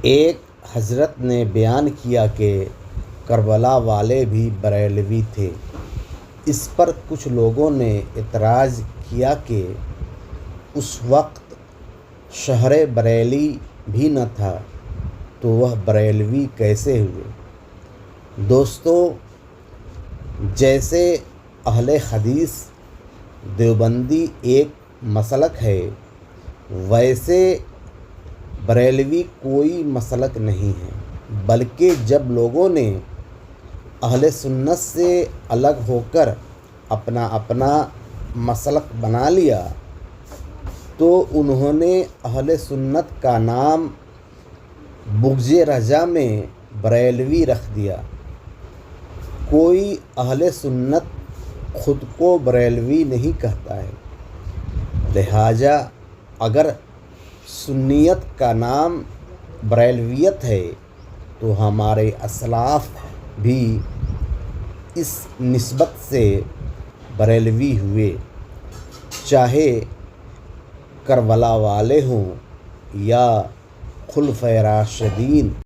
ایک حضرت نے بیان کیا کہ کربلا والے بھی بریلوی تھے۔ اس پر کچھ لوگوں نے اعتراض کیا کہ اس وقت شہر بریلی بھی نہ تھا تو وہ بریلوی کیسے ہوئے؟ دوستو، جیسے اہل حدیث دیوبندی ایک مسلک ہے، ویسے بریلوی کوئی مسلک نہیں ہے، بلکہ جب لوگوں نے اہل سنت سے الگ ہو کر اپنا اپنا مسلک بنا لیا تو انہوں نے اہل سنت کا نام بغض رجا میں بریلوی رکھ دیا۔ کوئی اہل سنت خود کو بریلوی نہیں کہتا ہے، لہٰذا اگر سنیت کا نام بریلویت ہے تو ہمارے اسلاف بھی اس نسبت سے بریلوی ہوئے، چاہے کربلا والے ہوں یا خلفائے راشدین۔